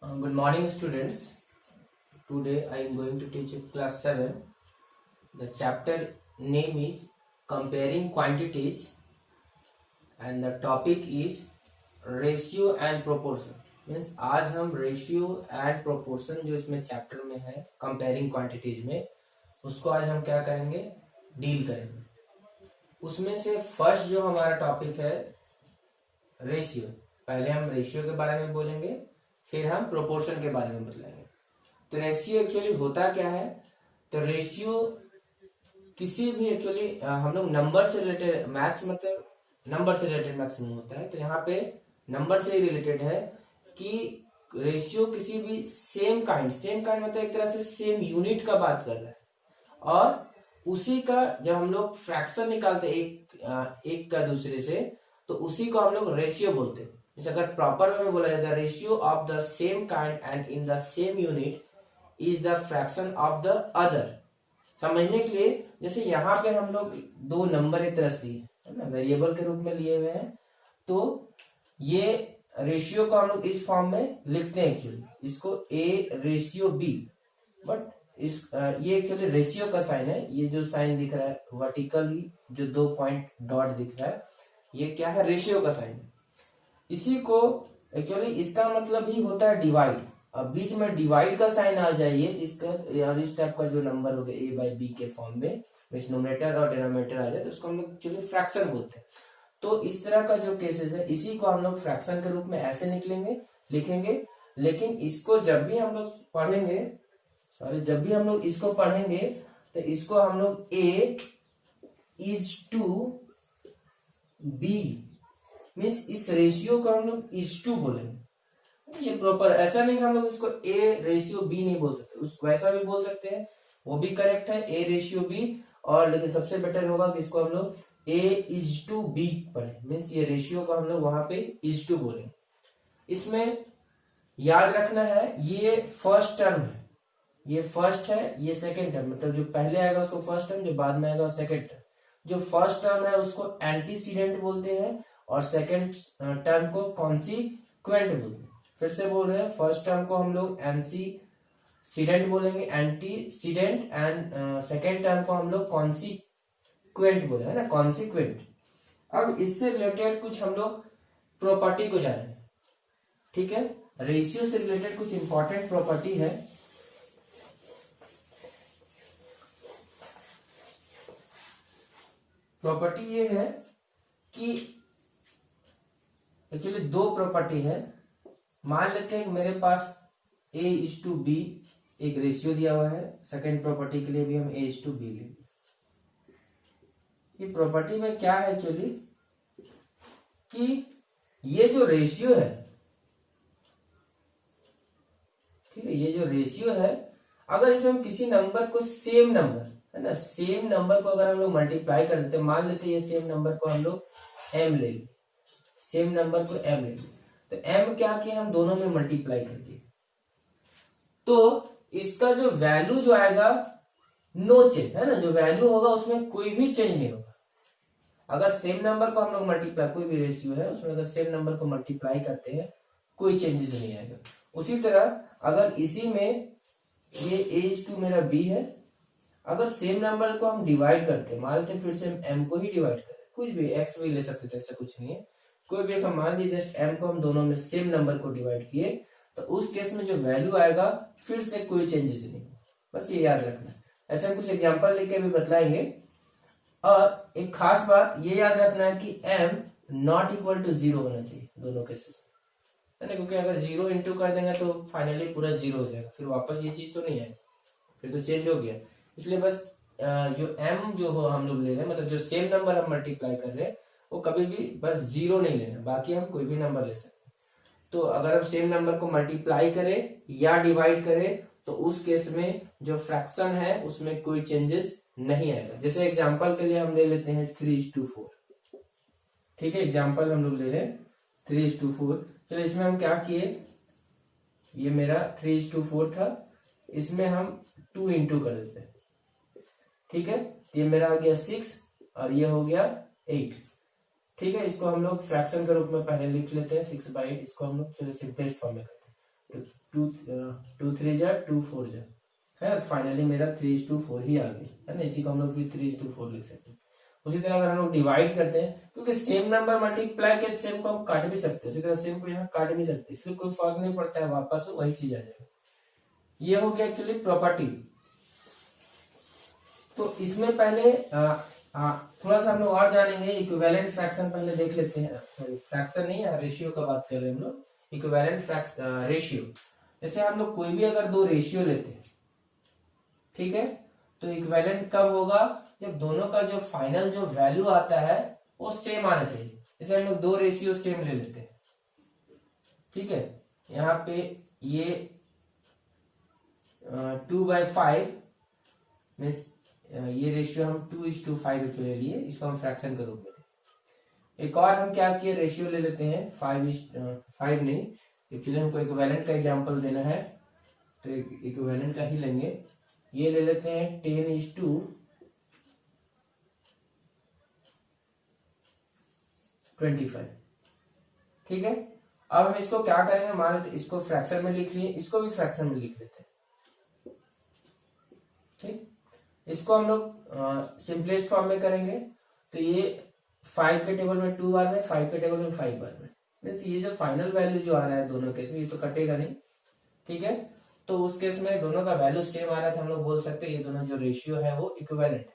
Good morning, students. Today I am going to teach you class 7. The chapter name is Comparing Quantities and the topic is Ratio and Proportion. Means आज हम ratio and proportion जो इसमें chapter में है comparing quantities में, उसको आज हम क्या करेंगे, डील करेंगे। उसमें से फर्स्ट जो हमारा टॉपिक है रेशियो। पहले हम रेशियो के बारे में बोलेंगे, फिर हम प्रोपोर्शन के बारे में बतलाएंगे। तो रेशियो एक्चुअली होता क्या है? तो रेशियो किसी भी एक्चुअली हम लोग नंबर से रिलेटेड, मैथ्स मतलब नंबर से रिलेटेड मैक्सिमम होता है, तो यहाँ पे नंबर से रिलेटेड है कि रेशियो किसी भी सेम काइंड मतलब एक तरह से सेम यूनिट का बात कर रहा है, और उसी का जब हम लोग फ्रैक्शन निकालते हैं एक का दूसरे से, तो उसी को हम लोग रेशियो बोलते हैं। जैसे अगर प्रॉपर वे में बोला जाता है, ratio of the same kind and in the same unit is the fraction of the other. समझने के लिए, जैसे यहाँ पे हम लोग दो नंबर एक तरह से है ना, वेरिएबल के रूप में लिए हुए हैं, तो ये रेशियो को हम लोग इस फॉर्म में लिखते हैं एक्चुअली, इसको ए रेशियो बी। बट ये एक्चुअली रेशियो का साइन है। ये जो साइन दिख रहा है वर्टिकली, जो 2 पॉइंट डॉट दिख रहा है, ये क्या है? रेशियो का साइन है। इसी को एक्चुअली इसका मतलब ही होता है डिवाइड। अब बीच में डिवाइड का साइन आ जाइए, इसका और इस टाइप का जो नंबर हो गया ए बाई बी के फॉर्म में, न्यूमरेटर और डिनोमिनेटर आ जाए, तो उसको हम लोग एक्चुअली फ्रैक्शन बोलते हैं। तो इस तरह का जो केसेस है, इसी को हम लोग फ्रैक्शन के रूप में ऐसे लिखेंगे। लेकिन इसको जब भी हम लोग पढ़ेंगे, इसको पढ़ेंगे, तो इसको हम लोग ए इज टू बी, मीन्स इस रेशियो को हम लोग इज टू बोलेंगे। ये प्रॉपर ऐसा नहीं कि हम लोग इसको ए रेशियो बी नहीं बोल सकते, उसको वैसा भी बोल सकते हैं, वो भी करेक्ट है, ए रेशियो बी। और लेकिन सबसे बेटर होगा कि इसको हम लोग ए इज टू बी पढ़े, मीन्स ये रेशियो को हम लोग वहां पे इज टू बोलेंगे। इसमें याद रखना है, ये फर्स्ट टर्म है, ये फर्स्ट है, ये सेकेंड टर्म, मतलब जो पहले आएगा उसको फर्स्ट टर्म, जो बाद में आएगा सेकेंड टर्म। जो फर्स्ट टर्म है उसको एंटीसीडेंट बोलते हैं, और सेकेंड टर्म को कॉन्सिक्वेंट बोलते हैं। फिर से बोल रहे हैं, फर्स्ट टर्म को हम लोग एंटीसीडेंट बोलेंगे, एंटीसीडेंट, एंड सेकेंड टर्म को हम लोग कॉन्सिक्वेंट बोले, है ना, कॉन्सिक्वेंट। अब इससे रिलेटेड कुछ हम लोग प्रॉपर्टी को जाने, ठीक है। रेशियो से रिलेटेड कुछ इंपॉर्टेंट प्रॉपर्टी है। प्रॉपर्टी ये है कि एक्चुअली दो प्रॉपर्टी है। मान लेते हैं मेरे पास ए इज टू बी एक रेशियो दिया हुआ है, सेकेंड प्रॉपर्टी के लिए भी हम ए इज टू बी लेंगे। ये प्रॉपर्टी में क्या है एक्चुअली कि ये जो रेशियो है, ठीक है, ये जो रेशियो है, अगर इसमें हम किसी नंबर को सेम नंबर, है ना, सेम नंबर को अगर हम लोग मल्टीप्लाई कर देते, मान लेते ये सेम नंबर को हम लोग एम ले लें, सेम नंबर को एम ले लें, तो एम क्या किया, हम दोनों में मल्टीप्लाई कर दिए, तो इसका जो वैल्यू जो आएगा नो चेंज, है ना, जो वैल्यू होगा उसमें कोई भी चेंज नहीं होगा। अगर सेम नंबर को हम लोग मल्टीप्लाई, कोई भी रेशियो है उसमें अगर सेम नंबर को मल्टीप्लाई करते हैं, कोई चेंजेस नहीं आएगा। उसी तरह अगर इसी में ये a/2 मेरा b है, अगर सेम नंबर को हम डिवाइड करते हैं, मान लेते फिर से m को ही डिवाइड करें, कुछ भी x भी ले सकते थे, ऐसा कुछ नहीं है, कोई भी हम मान लीजिए जस्ट m को हम दोनों में सेम नंबर को डिवाइड किए, तो उस केस में जो वैल्यू आएगा फिर से कोई चेंजेस नहीं, बस ये याद रखना। ऐसे हम कुछ एग्जांपल लेके भी बतलाएंगे। और एक खास बात ये याद रखना है कि m नॉट इक्वल टू 0 होना चाहिए दोनों केसेस, है ना, क्योंकि अगर 0 इंटू कर देंगे तो फाइनली पूरा 0 हो जाएगा, फिर वापस ये चीज तो नहीं आएगी, फिर तो चेंज हो गया। इसलिए बस जो m जो हो हम लोग ले रहे हैं, मतलब जो सेम नंबर हम मल्टीप्लाई कर रहे हैं, वो कभी भी बस 0 नहीं लेना, बाकी हम कोई भी नंबर ले सकते हैं। तो अगर हम सेम नंबर को मल्टीप्लाई करें या डिवाइड करें, तो उस केस में जो फ्रैक्शन है उसमें कोई चेंजेस नहीं आएगा। जैसे एग्जाम्पल के लिए हम ले लेते हैं 3:4, ठीक है, एग्जाम्पल हम लोग ले रहे हैं 3:4। चलो इसमें हम क्या किए, ये मेरा 3:4 था, इसमें हम 2 इंटू कर देते हैं, ठीक है, ये मेरा आ गया 6 और ये हो गया 8, ठीक है। इसको हम लोग फ्रैक्शन के रूप में पहले लिख लेते हैं 6/8, इसको हम लोग चलो सिंपलेस्ट फॉर्म में करते हैं। टू थ्री जा टू फोर जा है, फाइनली मेरा 3:4 ही आ गई है ना। इसी को हम लोग फिर 3:4 लिख सकते हैं। उसी तरह अगर हम लोग डिवाइड करते हैं, क्योंकि सेम नंबर मल्टीप्लाई के सेम को हम काट भी सकते हैं, उसी तरह सेम को यहाँ काट भी सकते हैं, इसलिए कोई फर्क नहीं पड़ता है, वापस वही चीज आ जाएगा। ये हो गया एक्चुअली प्रॉपर्टी। तो इसमें पहले थोड़ा सा हम लोग और जानेंगे। इक्विवेलेंट फ्रैक्शन पहले देख लेते हैं, सॉरी फ्रैक्शन नहीं है, रेशियो का बात कर रहे हैं हम लोग। इक्विवेलेंट रेशियो, जैसे हम लोग कोई भी अगर दो रेशियो लेते हैं, ठीक है, तो इक्विवेलेंट कब होगा, जब दोनों का जो फाइनल जो वैल्यू आता है वो सेम आना चाहिए। जैसे हम लोग दो रेशियो सेम ले लेते हैं, ठीक है, यहाँ पे ये 2/5 मीन्स ये रेशियो हम 2:5 के ले लिए, इसको हम फ्रैक्शन के रूप में। एक और हम क्या किए, रेशियो ले लेते हैं 5 नहीं, एक्चुअली हमको इक्विवेलेंट का एग्जांपल देना है, तो इक्विवेलेंट का ही लेंगे। ये ले लेते हैं 10:25, ठीक है। अब हम इसको क्या करेंगे, मान लेते इसको फ्रैक्शन में लिख लिए, इसको भी फ्रैक्शन में लिख लेते हैं, ठीक। इसको हम लोग सिंपलेस्ट फॉर्म में करेंगे, तो ये 5 के टेबल में 2 बार में, 5 के टेबल में 5 बार में, मीन्स ये जो फाइनल वैल्यू जो आ रहा है दोनों केस में, ये तो कटेगा नहीं, ठीक है। तो उस केस में दोनों का वैल्यू सेम आ रहा था, हम लोग बोल सकते हैं ये दोनों जो रेशियो है वो इक्विवेलेंट है।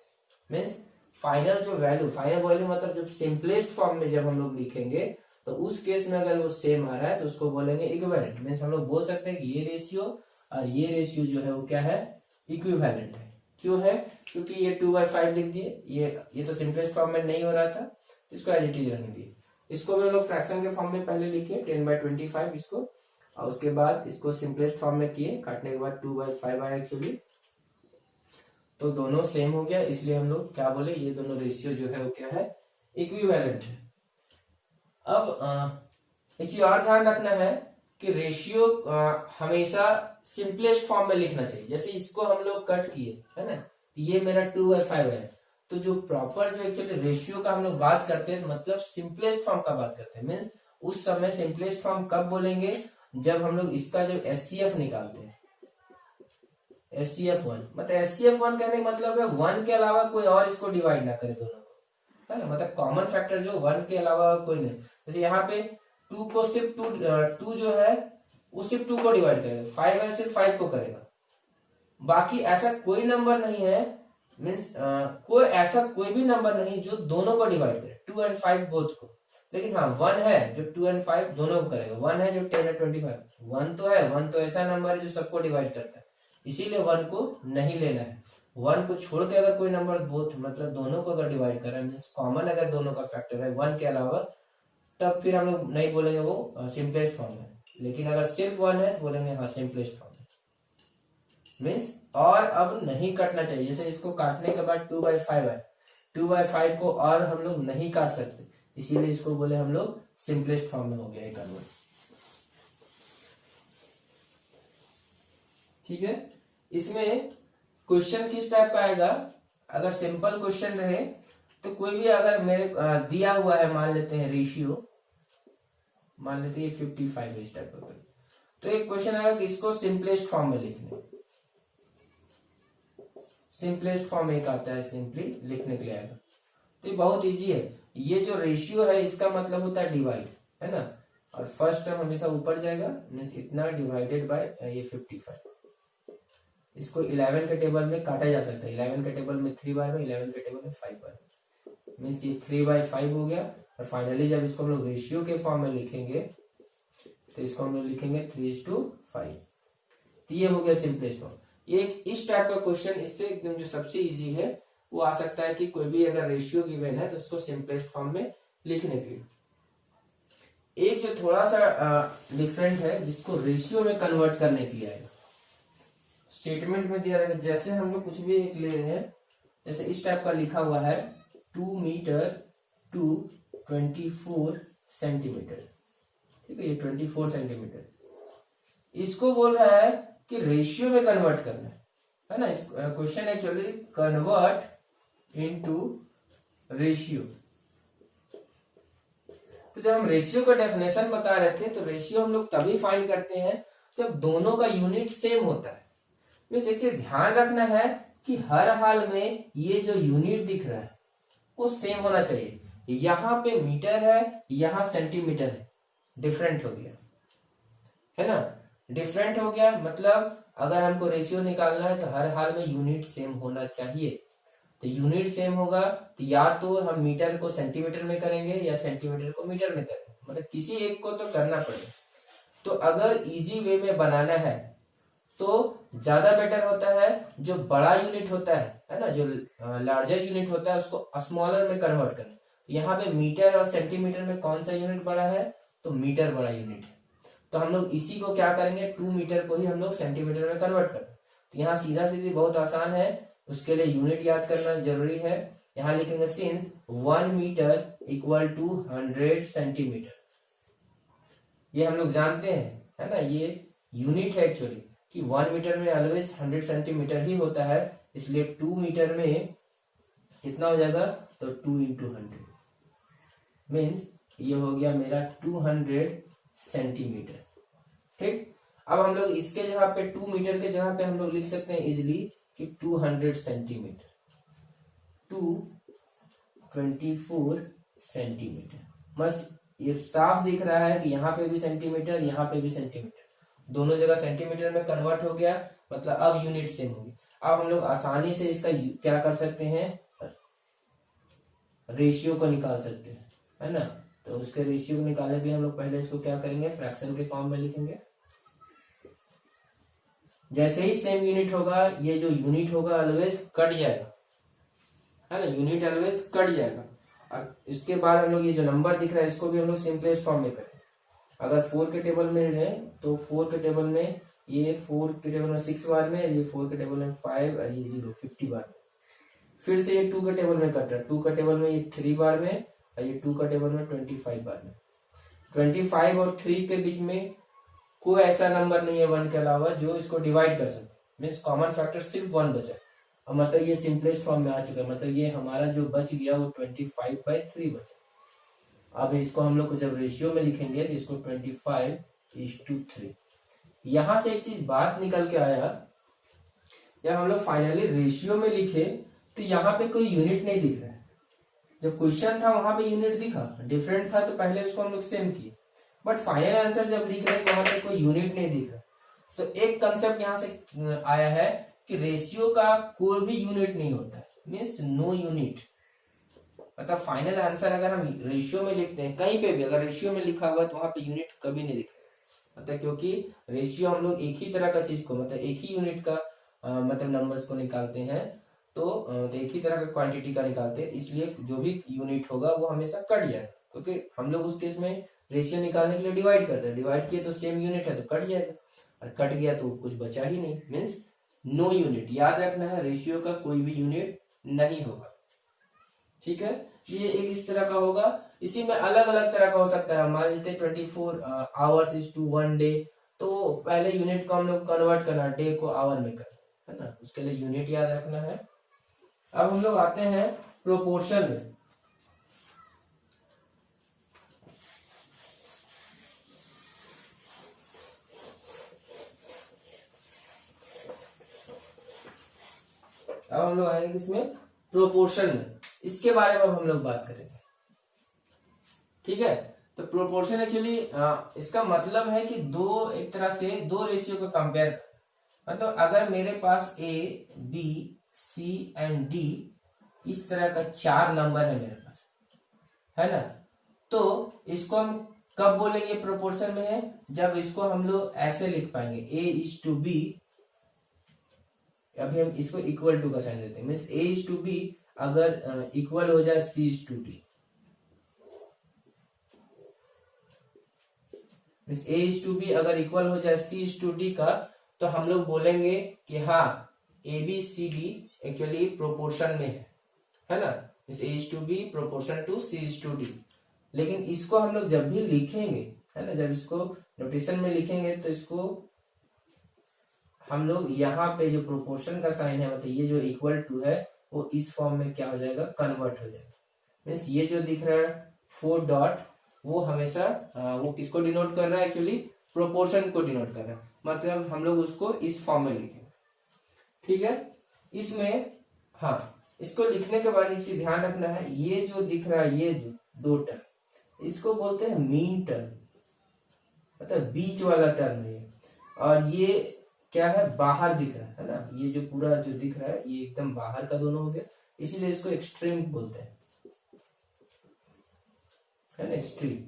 मीन्स फाइनल जो वैल्यू, फाइनल वैल्यू मतलब जब सिंपलेस्ट फॉर्म में जब हम लोग लिखेंगे, तो उस केस में अगर वो सेम आ रहा है तो उसको बोलेंगे इक्विवेलेंट। मीन्स हम लोग बोल सकते हैं कि ये रेशियो और ये रेशियो जो है वो क्या है, इक्विवेलेंट है। क्यों है, क्योंकि ये 2/5 लिख दिए, ये तो सिंपलेस्ट फॉर्म में नहीं हो रहा था, इसको एज इट इज रहने दिए। इसको भी हम लोग फ्रैक्शन के फॉर्म में पहले लिखे 10/25 इसको, और उसके बाद इसको सिंपलेस्ट फॉर्म में किए, काटने के बाद 2/5 आया एक्चुअली, तो दोनों सेम हो गया, इसलिए हम लोग क्या बोले, ये दोनों रेशियो जो है वो क्या है, इक्विवेलेंट है। अब एक चीज और ध्यान रखना है कि रेशियो हमेशा सिंपलेस्ट फॉर्म में लिखना चाहिए। जैसे इसको हम लोग कट किए है ना, ये मेरा 2/5 है, तो जो प्रॉपर जो एक्चुअली रेशियो का हम लोग बात करते हैं, मतलब सिंपलेस्ट फॉर्म का बात करते हैं। मीन्स उस समय सिंपलेस्ट फॉर्म कब बोलेंगे, जब हम लोग इसका जो एचसीएफ निकालते हैं, HCF1, मतलब HCF1 कहने का मतलब है 1 के अलावा कोई और इसको डिवाइड ना करे दोनों को, है ना, मतलब कॉमन फैक्टर जो 1 के अलावा कोई नहीं। जैसे यहाँ पे 2 को सिर्फ 2 जो है वो सिर्फ 2 को डिवाइड करेगा, 5 है सिर्फ 5 को करेगा, बाकी ऐसा कोई नंबर नहीं है, मीन्स कोई ऐसा कोई भी नंबर नहीं जो दोनों को डिवाइड करे, 2 और 5 बोथ को। लेकिन हाँ 1 है जो 2 और 5 दोनों को करेगा, 1 है जो 10 और 25, 1 तो है, 1 तो ऐसा नंबर है जो सबको डिवाइड करता है, इसीलिए 1 को नहीं लेना है। 1 को छोड़ के अगर कोई नंबर बोथ मतलब दोनों को अगर डिवाइड कर रहा है, मीन्स कॉमन अगर दोनों का फैक्टर है 1 के अलावा, तब फिर हम लोग नहीं बोलेंगे वो सिंपलेस्ट फॉर्म है। लेकिन अगर सिर्फ 1 है तो बोलेंगे हाँ सिंपलेस्ट फॉर्म है। मीन्स और अब नहीं काटना चाहिए, जैसे इसको काटने के बाद 2/5 है, 2/5 को और हम लोग नहीं काट सकते, इसीलिए इसको बोले हम लोग सिंपलेस्ट फॉर्म में हो गया कन्वर्ट, ठीक है। इसमें क्वेश्चन किस टाइप का आएगा, अगर सिंपल क्वेश्चन रहे तो कोई भी अगर मेरे दिया हुआ है, मान लेते हैं रेशियो, मान लेते हैं 55 इस टाइप का, तो एक क्वेश्चन आएगा कि इसको सिंपलेस्ट फॉर्म में लिखने, सिंपलेस्ट फॉर्म एक आता है सिंपली लिखने के लिए आएगा, तो ये बहुत इजी है। ये जो रेशियो है इसका मतलब होता है डिवाइड, है ना, और फर्स्ट टर्म हमेशा ऊपर जाएगा, मीन्स इतना डिवाइडेड बाय ये 55। इसको 11 के टेबल में काटा जा सकता है, 11 के टेबल में 3 बार में, 11 के टेबल में 5 बार में, मीन्स ये 3/5 हो गया। और फाइनली जब इसको हम लोग रेशियो के फॉर्म में लिखेंगे तो इसको हम लोग लिखेंगे 3:5, तो ये हो गया सिंपलेस्ट फॉर्म। ये इस टाइप का क्वेश्चन, इससे एकदम जो सबसे इजी है वो आ सकता है कि कोई भी अगर रेशियो गिवन है तो उसको सिंपलेस्ट फॉर्म में लिखने के लिए। एक जो थोड़ा सा डिफरेंट है जिसको रेशियो में कन्वर्ट करने के लिए आएगा, स्टेटमेंट में दिया रहेगा, जैसे हम लोग कुछ भी एक ले रहे हैं, जैसे इस टाइप का लिखा हुआ है 2 मीटर टू 24 सेंटीमीटर, ठीक है, ये 24 सेंटीमीटर, इसको बोल रहा है कि रेशियो में कन्वर्ट करना है ना। इस question actually convert into ratio. तो जब हम रेशियो का डेफिनेशन बता रहे थे, तो रेशियो हम लोग तभी फाइंड करते हैं जब दोनों का यूनिट सेम होता है। मीन्स एक चीज ध्यान रखना है कि हर हाल में ये जो यूनिट दिख रहा है वो सेम होना चाहिए। यहाँ पे मीटर है, यहाँ सेंटीमीटर है, डिफरेंट हो गया है ना, डिफरेंट हो गया। मतलब अगर हमको रेशियो निकालना है तो हर हाल में यूनिट सेम होना चाहिए। तो यूनिट सेम होगा तो या तो हम मीटर को सेंटीमीटर में करेंगे या सेंटीमीटर को मीटर में करेंगे, मतलब किसी एक को तो करना पड़ेगा। तो अगर इजी वे में बनाना है तो ज्यादा बेटर होता है जो बड़ा यूनिट होता है ना, जो लार्जर यूनिट होता है उसको स्मॉलर में कन्वर्ट करना। यहाँ पे मीटर और सेंटीमीटर में कौन सा यूनिट बड़ा है, तो मीटर बड़ा यूनिट है। तो हम लोग इसी को क्या करेंगे, 2 मीटर को ही हम लोग सेंटीमीटर में कन्वर्ट करें। तो यहाँ सीधा सीधी बहुत आसान है, उसके लिए यूनिट याद करना जरूरी है। यहाँ लिखेंगे since 1 metre equal to 100 centimetre. ये हम लोग जानते हैं है ना, ये यूनिट है एक्चुअली कि 1 मीटर में ऑलवेज 100 सेंटीमीटर ही होता है, इसलिए 2 मीटर में कितना हो जाएगा, तो 2 इंटू 100 मीन्स ये हो गया मेरा 200 सेंटीमीटर। ठीक, अब हम लोग इसके जगह पे 2 मीटर के जगह पे हम लोग लिख सकते हैं इजिली कि 200 सेंटीमीटर, 224 सेंटीमीटर। बस ये साफ दिख रहा है कि यहाँ पे भी सेंटीमीटर, यहाँ पे भी सेंटीमीटर, दोनों जगह सेंटीमीटर में कन्वर्ट हो गया, मतलब अब यूनिट सेम होगी। अब हम लोग आसानी से इसका क्या कर सकते हैं, रेशियो को निकाल सकते हैं है ना। तो उसके रेशियो को निकालने के लिए हम लोग पहले इसको क्या करेंगे, फ्रैक्शन के फॉर्म में लिखेंगे। जैसे ही सेम यूनिट होगा, ये जो यूनिट होगा ऑलवेज कट जाएगा है ना, यूनिट ऑलवेज कट जाएगा। और इसके बाद हम लोग ये जो नंबर दिख रहा है इसको भी हम लोग सिंपलेस्ट फॉर्म में करें। अगर 4 के टेबल में लें तो 4 के टेबल में ये 4 के टेबल में 6 बार में, ये 4 के टेबल में 5 और ये 0 50 बार में। फिर से ये 2 के टेबल में कट रहा है, 2 का टेबल में ये 3 बार में और ये 2 का टेबल में 25 बार में। 25 और 3 के बीच में कोई ऐसा नंबर नहीं है 1 के अलावा जो इसको डिवाइड कर सके, मीन्स कॉमन फैक्टर सिर्फ 1 बचा। और मतलब ये सिंपलेस्ट फॉर्म में आ चुका है, मतलब ये हमारा जो बच गया वो 25/3 बचा। अब इसको हम लोग को जब रेशियो में लिखेंगे तो इसको 25:3। यहां से एक चीज बात निकल के आया, जब हम लोग फाइनली रेशियो में लिखे तो यहाँ पे कोई यूनिट नहीं दिख रहा है। जब क्वेश्चन था वहां पे यूनिट दिखा, डिफरेंट था तो पहले उसको हम लोग सेम किए, बट फाइनल आंसर जब लिख रहे हैं तो वहां पे कोई यूनिट नहीं दिख रहा। तो एक कंसेप्ट यहाँ से आया है कि रेशियो का कोई भी यूनिट नहीं होता है, मीन्स नो यूनिट। मतलब फाइनल आंसर अगर हम रेशियो में लिखते हैं, कहीं पे भी अगर रेशियो में लिखा हुआ तो वहां पे यूनिट कभी नहीं दिखेगा। मतलब क्योंकि रेशियो हम लोग एक ही तरह का चीज को, मतलब एक ही यूनिट का मतलब नंबर्स को निकालते हैं, तो एक ही तरह का क्वांटिटी का निकालते हैं, इसलिए जो भी यूनिट होगा वो हमेशा कट जाएगा। क्योंकि हम लोग उस केस में रेशियो निकालने के लिए डिवाइड करते हैं, डिवाइड किए तो सेम यूनिट है तो कट जाएगा, और कट गया तो कुछ बचा ही नहीं, मीन्स नो यूनिट। याद रखना है रेशियो का कोई भी यूनिट नहीं होगा। ठीक है, ये एक इस तरह का होगा। इसी में अलग अलग तरह का हो सकता है। मान लेते 24 आवर्स इज टू 1 डे, तो पहले यूनिट को हम लोग कन्वर्ट करना, डे को आवर में करना है ना, उसके लिए यूनिट याद रखना है। अब हम लोग आते हैं प्रोपोर्शन में। अब हम लोग आएंगे इसमें प्रोपोर्शन में, इसके बारे में हम लोग बात करेंगे। ठीक है, तो प्रोपोर्शन एक्चुअली इसका मतलब है कि दो, एक तरह से दो रेशियो को कंपेयर कर, मतलब अगर मेरे पास A, B, C and D इस तरह का 4 नंबर है मेरे पास, है ना, तो इसको हम कब बोलेंगे प्रोपोर्शन में है, जब इसको हम लोग ऐसे लिख पाएंगे A:B। अभी हम इसको इक्वल टू का साइन देते हैं, मीन्स A:B अगर इक्वल हो जाए C:D, A:B अगर इक्वल हो जाए C:D का, तो हम लोग बोलेंगे कि हाँ ABCD एक्चुअली प्रोपोर्शन में है ना, A:B प्रोपोर्शन टू C:D। लेकिन इसको हम लोग जब भी लिखेंगे है ना, जब इसको नोटेशन में लिखेंगे तो इसको हम लोग यहाँ पे जो प्रोपोर्शन का साइन है, मतलब ये जो इक्वल टू है वो इस फॉर्म में क्या हो जाएगा, कन्वर्ट हो जाएगा। मीन्स ये जो दिख रहा है 4 डॉट, वो हमेशा वो किसको डिनोट कर रहा है, एक्चुअली प्रोपोर्शन को डिनोट कर रहा है। मतलब हम लोग उसको इस फॉर्म में लिखेंगे। ठीक है, इसमें हाँ, इसको लिखने के बाद एक चीज ध्यान रखना है, ये जो दिख रहा है ये जो दो टर्म, इसको बोलते हैं मीन टर्म, मतलब बीच वाला टर्म है ये। और ये क्या है, बाहर दिख रहा है ना, ये जो पूरा जो दिख रहा है ये एकदम बाहर का दोनों हो गया, इसीलिए इसको एक्सट्रीम बोलते हैं, है ना। एक्सट्रीम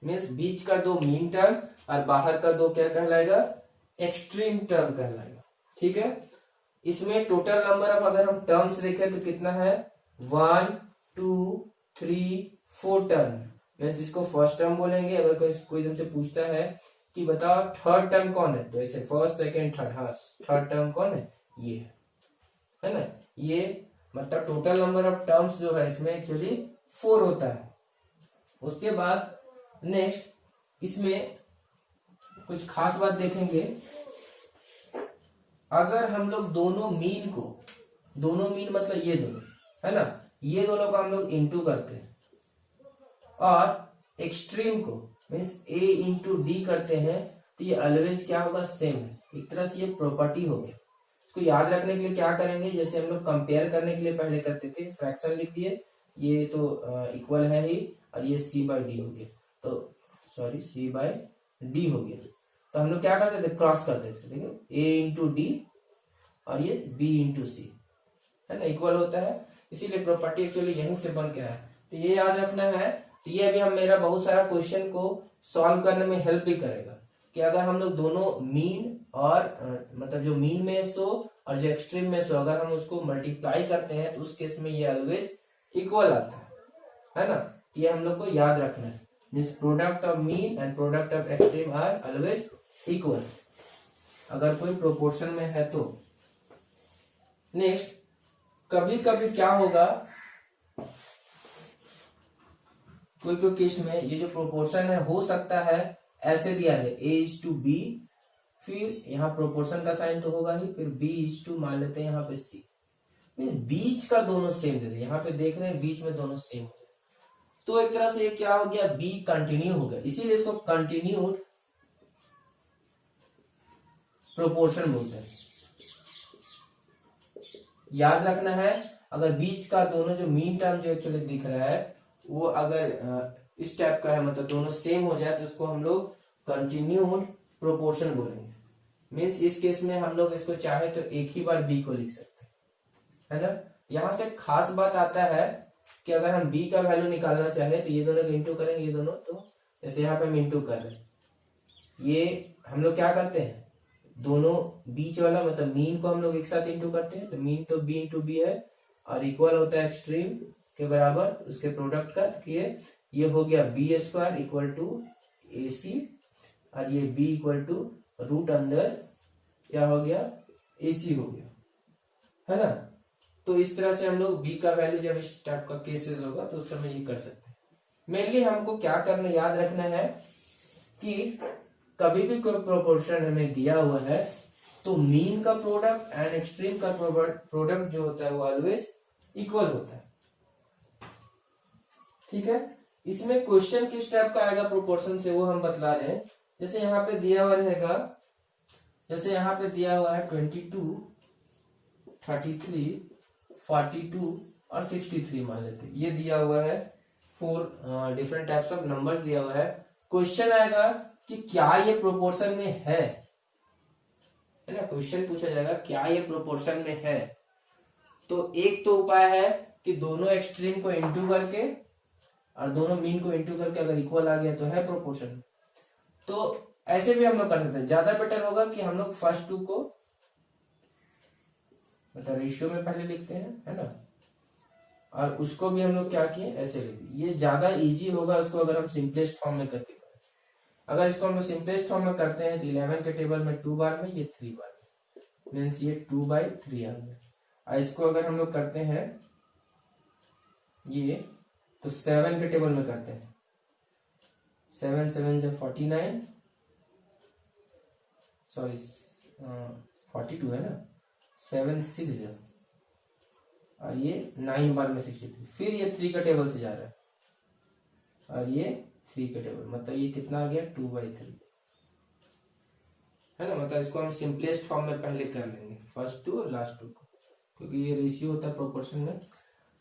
मीन्स बीच का दो मीन टर्म और बाहर का दो क्या कहलाएगा, एक्सट्रीम टर्म कहलाएगा। ठीक है, इसमें टोटल नंबर ऑफ अगर हम टर्म्स देखें तो कितना है, 1 2 3 4 टर्म, मीन्स इसको फर्स्ट टर्म बोलेंगे। अगर कोई तुमसे पूछता है कि बताओ थर्ड टर्म कौन है, तो ऐसे फर्स्ट सेकेंड थर्ड, हाँ थर्ड टर्म कौन है, ये है ना। ये मतलब टोटल नंबर ऑफ टर्म्स जो है इसमें एक्चुअली 4 होता है। उसके बाद नेक्स्ट इसमें कुछ खास बात देखेंगे, अगर हम लोग दोनों मीन मतलब ये दोनों है ना, ये दोनों को हम लोग इंटू करते हैं और एक्सट्रीम को मीन्स a इंटू डी करते हैं, तो ये ऑलवेज क्या होगा, सेम है। एक तरह से ये प्रॉपर्टी हो गया। इसको याद रखने के लिए क्या करेंगे, जैसे हम लोग कंपेयर करने के लिए पहले करते थे, फ्रैक्शन लिख दिए, ये तो इक्वल है ही, और ये c बाई डी हो गया, तो सॉरी c बाई डी हो गया। तो हम लोग क्या करते थे, क्रॉस करते थे, ठीक है, a इंटू डी और ये b इंटू सी, है ना, इक्वल होता है। इसीलिए प्रॉपर्टी एक्चुअली यहीं से बन के आया, तो ये याद रखना है। तो ये अभी हम मेरा बहुत सारा क्वेश्चन को सॉल्व करने में हेल्प भी करेगा, कि अगर हम लोग दोनों मीन और मतलब जो मीन में सो और जो एक्सट्रीम में सो, अगर हम उसको मल्टीप्लाई करते हैं तो उस केस में ये ऑलवेज इक्वल आता है ना। तो ये हम लोग को याद रखना है, means product of mean and product of extreme are always equal, अगर कोई प्रोपोर्शन में है तो। नेक्स्ट, कभी कभी क्या होगा, कोई कोई केस में ये जो प्रोपोर्शन है हो सकता है ऐसे दिया है a/b, फिर यहाँ प्रोपोर्शन का साइन तो होगा ही, फिर b/, मान लेते हैं यहाँ पे c, बीच का दोनों सेम दे दे, यहाँ पे देख रहे हैं बीच में दोनों सेम हो, तो एक तरह से ये क्या हो गया, b कंटिन्यू हो गया, इसीलिए इसको कंटिन्यूड प्रोपोर्शन बोलते हैं। याद रखना है, अगर बीच का दोनों जो मीन टर्म जो एक्चुअली दिख रहा है वो अगर इस टाइप का है, मतलब दोनों सेम हो जाए, तो उसको हम लोग कंटिन्यूड प्रोपोर्शन बोलेंगे। मीन्स इस केस में हम लोग इसको चाहे तो एक ही बार b को लिख सकते हैं, है ना। यहाँ से खास बात आता है कि अगर हम b का वैल्यू निकालना चाहे तो ये दोनों को इंटू करेंगे, ये दोनों, तो जैसे यहाँ पे हम इंटू कर रहे हैं, ये हम लोग क्या करते हैं, दोनों बीच वाला मतलब मीन को हम लोग एक साथ इंटू करते हैं, तो मीन तो b इंटू बी है और इक्वल होता है एक्सट्रीम के बराबर उसके प्रोडक्ट का, तो ये हो गया b² इक्वल टू ac, और ये b इक्वल टू रूट अंदर क्या हो गया, ac हो गया, है ना। तो इस तरह से हम लोग b का वैल्यू जब इस टाइप का केसेस होगा तो उस समय ये कर सकते हैं। मेनली हमको क्या करना याद रखना है कि कभी भी कोई प्रोपोर्शन हमें दिया हुआ है तो मीन का प्रोडक्ट एंड एक्सट्रीम का प्रोडक्ट जो होता है वो ऑलवेज इक्वल होता है। ठीक है, इसमें क्वेश्चन किस टाइप का आएगा प्रोपोर्शन से वो हम बतला रहे हैं। जैसे यहाँ पे दिया हुआ रहेगा, जैसे यहाँ पे दिया हुआ है 22, 33, 42 और 63 मान लेते हैं, ये दिया हुआ है 4 डिफरेंट टाइप्स ऑफ नंबर्स दिया हुआ है। क्वेश्चन आएगा कि क्या ये प्रोपोर्शन में है ना, क्वेश्चन पूछा जाएगा क्या ये प्रोपोर्शन में है। तो एक तो उपाय है कि दोनों एक्सट्रीम को इंटू करके और दोनों मीन को इंटू करके अगर इक्वल आ गया तो है प्रोपोर्शन। तो ऐसे भी हम लोग कर सकते हैं, ज्यादा बेटर होगा कि हम लोग फर्स्ट टू को मतलब रेशियो में पहले लिखते हैं, है ना, और उसको भी हम लोग क्या किए ऐसे लिख दिए, ये ज्यादा इजी होगा उसको अगर हम सिंपलेस्ट फॉर्म में करके करें। अगर इसको हम लोग सिंपलेस्ट फॉर्म में करते हैं तो 11 के टेबल में 2 बार में, ये 3 बार में, मीन्स ये 2/3 आ गया। और इसको अगर हम लोग करते हैं ये तो 7 के टेबल में करते हैं, 7 7 जब 49, सॉरी 42 है ना, 7 6 जब, और ये 9 बार में 63, फिर ये 3 का टेबल से जा रहा है और ये 3 का टेबल, मतलब ये कितना आ गया 2/3, है ना, मतलब इसको हम सिंपलेस्ट फॉर्म में पहले कर लेंगे, फर्स्ट टू और लास्ट टू को, क्योंकि ये रेशियो होता है प्रोपोर्शन में।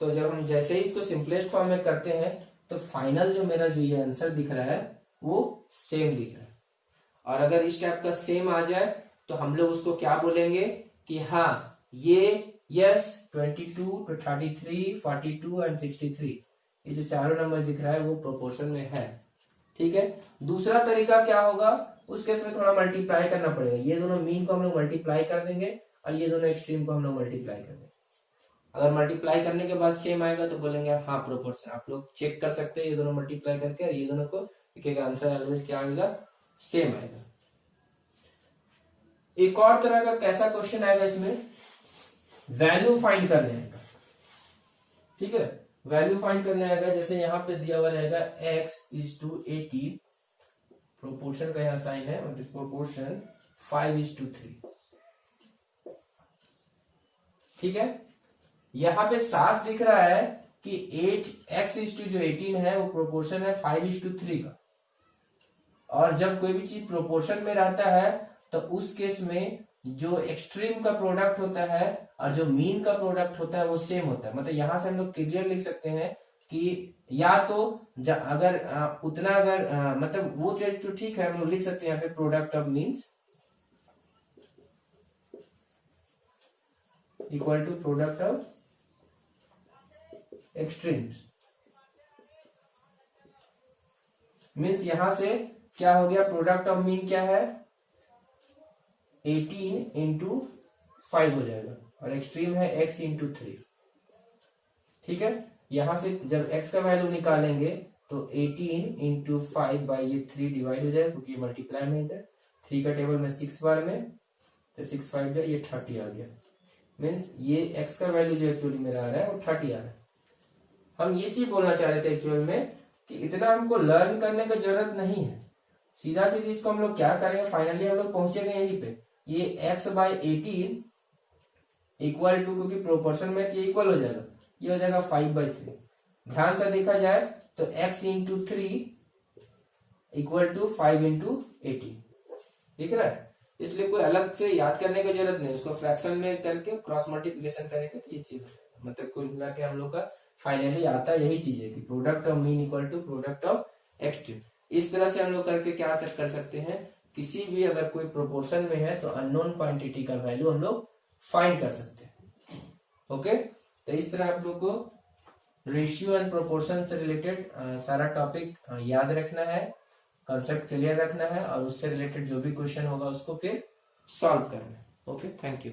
तो जब हम जैसे ही इसको सिंपलेस्ट फॉर्म में करते हैं तो फाइनल जो मेरा जो ये आंसर दिख रहा है वो सेम दिख रहा है। और अगर इस टाइप का सेम आ जाए तो हम लोग उसको क्या बोलेंगे कि हाँ ये यस 22 to 33, 42 एंड 63 ये जो चारों नंबर दिख रहा है वो प्रोपोर्शन में है। ठीक है, दूसरा तरीका क्या होगा, उस केस में थोड़ा मल्टीप्लाई करना पड़ेगा। ये दोनों मीन को हम लोग मल्टीप्लाई कर देंगे और ये दोनों एक्सट्रीम को हम लोग मल्टीप्लाई कर देंगे। अगर मल्टीप्लाई करने के बाद सेम आएगा तो बोलेंगे हाँ प्रोपोर्शन। आप लोग चेक कर सकते हैं ये दोनों मल्टीप्लाई करके, और ये दोनों को देखिएगा आंसर ऑलवेज क्या आएगा, सेम आएगा। एक और तरह का कैसा क्वेश्चन आएगा, इसमें वैल्यू फाइंड करने आएगा। ठीक है, वैल्यू फाइंड करने आएगा। जैसे यहाँ पे दिया हुआ रहेगा x is to 18, प्रोपोर्शन का यहाँ साइन है, प्रोपोर्शन 5:3। ठीक है, यहाँ पे साफ दिख रहा है कि 8x is to जो 18 है वो प्रोपोर्शन है 5:3 का। और जब कोई भी चीज प्रोपोर्शन में रहता है तो उस केस में जो एक्सट्रीम का प्रोडक्ट होता है और जो मीन का प्रोडक्ट होता है वो सेम होता है। मतलब यहां से हम लोग क्लियर लिख सकते हैं कि या तो अगर उतना अगर मतलब वो चीज तो ठीक है, हम लोग लिख सकते हैं यहाँ पे product of means equal to product of extremes. Means यहां से क्या हो गया, प्रोडक्ट ऑफ मीन क्या है 18 इंटू 5 हो जाएगा, और एक्सट्रीम है x इंटू 3। ठीक है, यहां से जब x का वैल्यू निकालेंगे तो 18 इंटू 5 बाई ये 3 डिवाइड हो जाएगा, क्योंकि ये मल्टीप्लाई में है। 3 का टेबल में 6 बार में, तो 6 5 जाए ये 30 आ गया। मीन्स ये x का वैल्यू जो एक्चुअली मेरा आ रहा है वो 30 आ रहा है। हम ये चीज बोलना चाह रहे थे एक्चुअल में कि इतना हमको लर्न करने का जरूरत नहीं है, सीधा सीधी इसको हम लोग क्या करेंगे, फाइनली हम लोग पहुंचेंगे यहीं पे, ये x बाई 18 इक्वल टू, क्योंकि प्रोपोर्शन में ये इक्वल हो जाएगा, ये हो जाएगा 5/3। ध्यान से देखा जाए तो x into 3 equal to 5 into 18 दिख रहा है। इसलिए कोई अलग से याद करने की जरूरत नहीं, उसको फ्रैक्शन में करके क्रॉस मल्टीप्लिकेशन करेंगे तो ये चीज, मतलब कुल मिला के हम लोग का फाइनली आता यही चीज है कि product of mean equal to product of extreme. इस तरह से हम लोग करके क्या कर सकते हैं, किसी भी अगर कोई प्रोपोर्शन में है तो अननोन क्वांटिटी का वैल्यू हम लोग फाइंड कर सकते हैं। ओके, तो इस तरह आप लोग को रेशियो एंड प्रोपोर्शन से रिलेटेड सारा टॉपिक याद रखना है, कॉन्सेप्ट क्लियर रखना है, और उससे रिलेटेड जो भी क्वेश्चन होगा उसको फिर सॉल्व करना है। Okay, thank you.